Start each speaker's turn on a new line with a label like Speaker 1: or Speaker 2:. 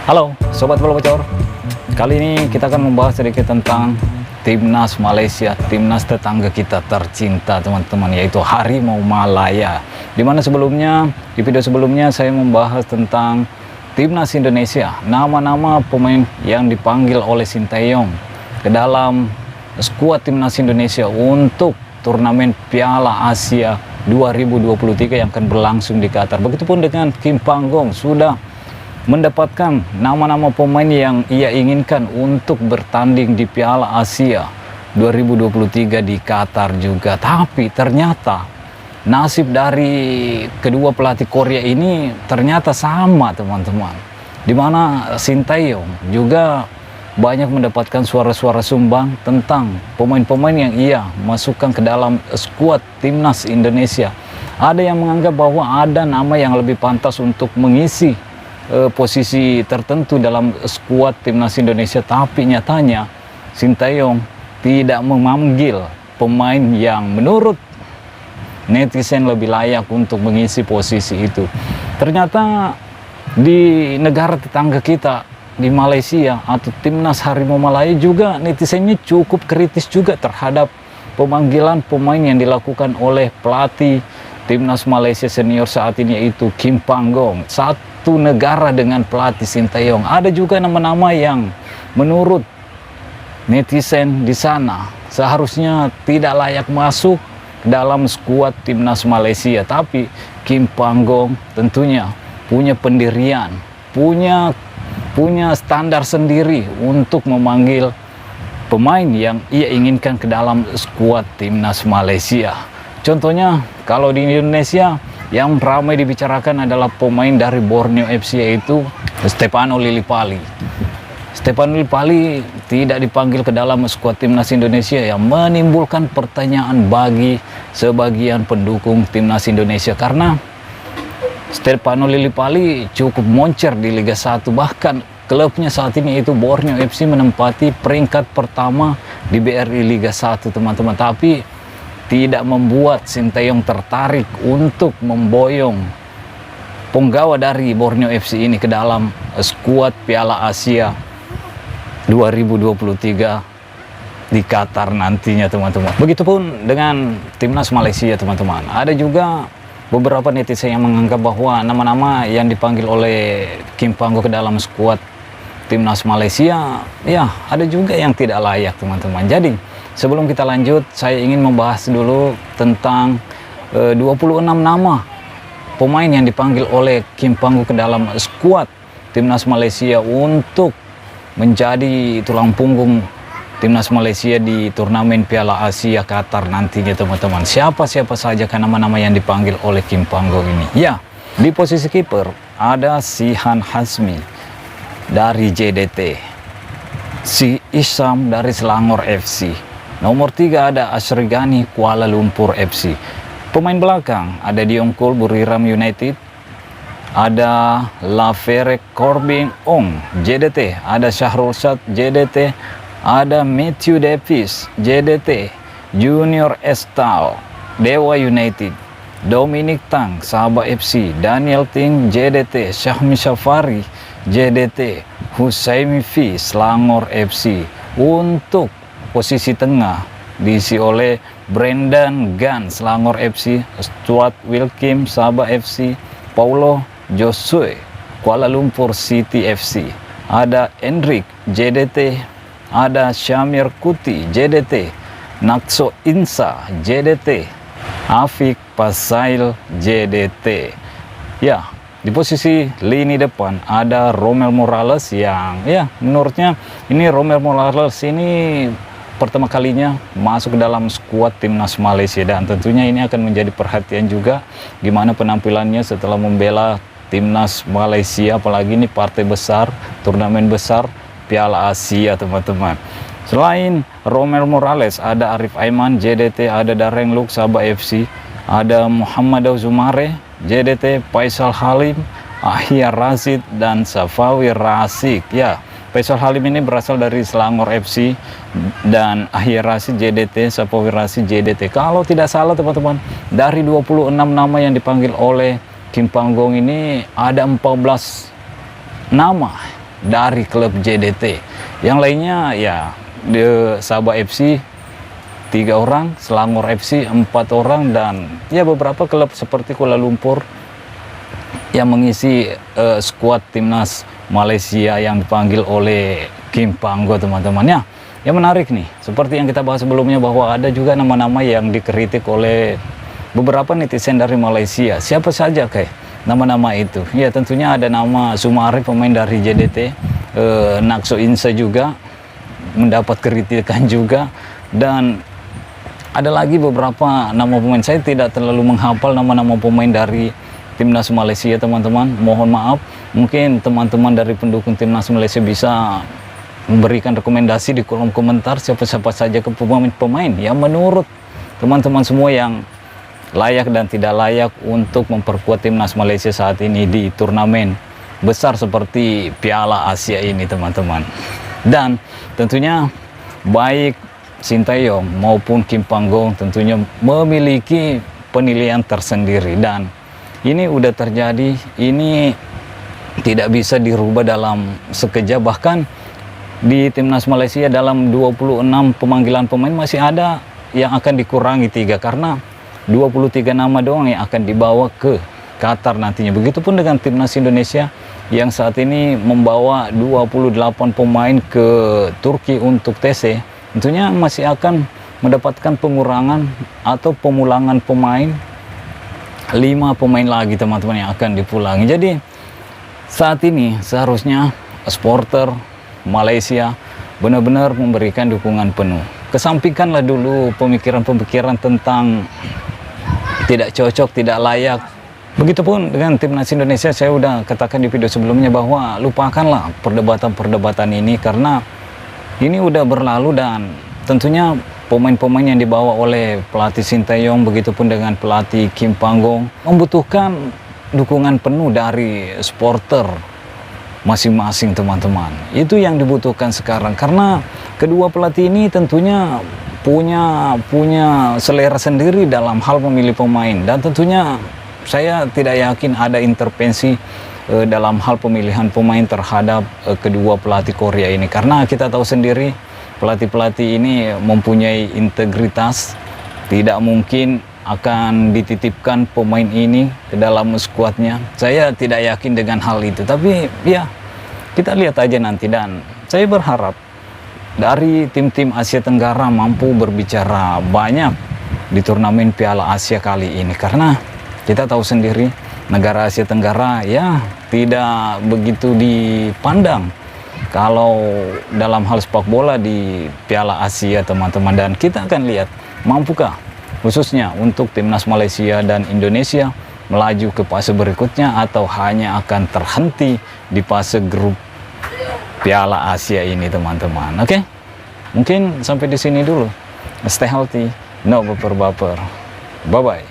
Speaker 1: Halo Sobat Bola Bocor, kali ini kita akan membahas sedikit tentang Timnas Malaysia, Timnas tetangga kita tercinta teman-teman, yaitu Harimau Malaya. Dimana sebelumnya, di video sebelumnya saya membahas tentang Timnas Indonesia, nama-nama pemain yang dipanggil oleh Sinteyong ke dalam skuad Timnas Indonesia untuk turnamen Piala Asia 2023 yang akan berlangsung di Qatar. Begitupun dengan Kim Panggong, sudah mendapatkan nama-nama pemain yang ia inginkan untuk bertanding di Piala Asia 2023 di Qatar juga. Tapi ternyata nasib dari kedua pelatih Korea ini ternyata sama teman-teman, dimana Sinteyong juga banyak mendapatkan suara-suara sumbang tentang pemain-pemain yang ia masukkan ke dalam skuad Timnas Indonesia. Ada yang menganggap bahwa ada nama yang lebih pantas untuk mengisi posisi tertentu dalam skuad Timnas Indonesia, tapi nyatanya Sinteyong tidak memanggil pemain yang menurut netizen lebih layak untuk mengisi posisi itu. Ternyata di negara tetangga kita, di Malaysia atau Timnas Harimau Malaya juga netizennya cukup kritis juga terhadap pemanggilan pemain yang dilakukan oleh pelatih Timnas Malaysia senior saat ini, yaitu Kim Panggong. Satu negara dengan pelatih Sinteyong. Ada juga nama-nama yang menurut netizen di sana seharusnya tidak layak masuk dalam skuad Timnas Malaysia. Tapi Kim Panggong tentunya punya pendirian, punya standar sendiri untuk memanggil pemain yang ia inginkan ke dalam skuad Timnas Malaysia. Contohnya kalau di Indonesia yang ramai dibicarakan adalah pemain dari Borneo FC, yaitu Stefano Lillipali. Stefano Lillipali tidak dipanggil ke dalam skuad Timnas Indonesia yang menimbulkan pertanyaan bagi sebagian pendukung Timnas Indonesia, karena Stefano Lillipali cukup moncer di Liga 1, bahkan klubnya saat ini yaitu Borneo FC menempati peringkat pertama di BRI Liga 1 teman-teman. Tapi tidak membuat Sinteyong tertarik untuk memboyong penggawa dari Borneo FC ini ke dalam skuad Piala Asia 2023 di Qatar nantinya teman-teman. Begitupun dengan Timnas Malaysia teman-teman. Ada juga beberapa netizen yang menganggap bahwa nama-nama yang dipanggil oleh Kim Panggong ke dalam skuad Timnas Malaysia, ya ada juga yang tidak layak teman-teman. Jadi sebelum kita lanjut, saya ingin membahas dulu tentang 26 nama pemain yang dipanggil oleh Kim Panggong ke dalam skuad Timnas Malaysia untuk menjadi tulang punggung Timnas Malaysia di turnamen Piala Asia Qatar nantinya teman-teman. Siapa saja kan nama-nama yang dipanggil oleh Kim Panggong ini? Ya, di posisi kiper ada Sihan Hasmi dari JDT, si Isam dari Selangor FC. Nomor 3 ada Ashrigani Kuala Lumpur FC. Pemain belakang ada Diongkul Buriram United, ada Laverek Corbin Ong JDT, ada Syahrul Syad JDT, ada Matthew Davis JDT, Junior Estal Dewa United, Dominic Tang Sabah FC, Daniel Ting JDT, Syahmi Syafari JDT, Husaimi V Selangor FC. Untuk posisi tengah diisi oleh Brendan Gunn Selangor FC, Stuart Wilkim Sabah FC, Paulo Josue Kuala Lumpur City FC, ada Hendrik JDT, ada Syamir Kuti JDT, Nakso Insa JDT, Afik Pasail JDT. Ya, di posisi lini depan ada Romel Morales yang ya menurutnya ini Romel Morales ini pertama kalinya masuk ke dalam skuad Timnas Malaysia, dan tentunya ini akan menjadi perhatian juga gimana penampilannya setelah membela Timnas Malaysia, apalagi ini partai besar, turnamen besar Piala Asia teman-teman. Selain Romel Morales ada Arif Aiman JDT, ada Dareng Luk Sabah FC, ada Muhammad Zumare JDT, Faisal Halim, Ahia Rashid, dan Safawi Rasik. Ya, Faisal Halim ini berasal dari Selangor FC dan Ahia Rashid JDT, Safawi Rasik JDT. Kalau tidak salah teman-teman, dari 26 nama yang dipanggil oleh Kim Panggong ini ada 14 nama dari klub JDT. Yang lainnya ya The Sabah FC 3 orang, Selangor FC 4 orang, dan ya beberapa klub seperti Kuala Lumpur yang mengisi skuad timnas Malaysia yang dipanggil oleh Kim Panggo, teman-temannya. Yang menarik nih, seperti yang kita bahas sebelumnya, bahwa ada juga nama-nama yang dikritik oleh beberapa netizen dari Malaysia. Siapa saja kayak nama-nama itu? Ya tentunya ada nama Sumari, pemain dari JDT, Nakso Insa juga mendapat kritikan juga, dan ada lagi beberapa nama pemain. Saya tidak terlalu menghafal nama-nama pemain dari timnas Malaysia, teman-teman. Mohon maaf, mungkin teman-teman dari pendukung timnas Malaysia bisa memberikan rekomendasi di kolom komentar siapa-siapa saja ke pemain-pemain yang menurut teman-teman semua yang layak dan tidak layak untuk memperkuat timnas Malaysia saat ini di turnamen besar seperti Piala Asia ini, teman-teman. Dan tentunya baik Sintayong maupun Kim Panggo tentunya memiliki penilaian tersendiri, dan ini udah terjadi, ini tidak bisa dirubah dalam sekejap. Bahkan di timnas Malaysia dalam 26 pemanggilan pemain masih ada yang akan dikurangi 3 karena 23 nama doang yang akan dibawa ke Qatar nantinya. Begitupun dengan timnas Indonesia yang saat ini membawa 28 pemain ke Turki untuk TC. Tentunya masih akan mendapatkan pengurangan atau pemulangan pemain, 5 pemain lagi, teman-teman, yang akan dipulangi. Jadi saat ini seharusnya supporter Malaysia benar-benar memberikan dukungan penuh. Kesampingkanlah dulu pemikiran-pemikiran tentang tidak cocok, tidak layak. Begitupun dengan timnas Indonesia. Saya udah katakan di video sebelumnya bahwa lupakanlah perdebatan-perdebatan ini, karena ini udah berlalu, dan tentunya pemain-pemain yang dibawa oleh pelatih Sintayong begitupun dengan pelatih Kim Panggo membutuhkan dukungan penuh dari supporter masing-masing, teman-teman. Itu yang dibutuhkan sekarang, karena kedua pelatih ini tentunya punya selera sendiri dalam hal memilih pemain, dan tentunya saya tidak yakin ada intervensi dalam hal pemilihan pemain terhadap kedua pelatih Korea ini, karena kita tahu sendiri pelatih-pelatih ini mempunyai integritas. Tidak mungkin akan dititipkan pemain ini ke dalam skuadnya. Saya tidak yakin dengan hal itu, tapi ya kita lihat aja nanti. Dan saya berharap dari tim-tim Asia Tenggara mampu berbicara banyak di turnamen Piala Asia kali ini, karena kita tahu sendiri negara Asia Tenggara ya tidak begitu dipandang kalau dalam hal sepak bola di Piala Asia, teman-teman. Dan kita akan lihat mampukah khususnya untuk timnas Malaysia dan Indonesia melaju ke fase berikutnya, atau hanya akan terhenti di fase grup Piala Asia ini, teman-teman. Oke, mungkin sampai di sini dulu. Stay healthy, no baper-baper. Bye-bye.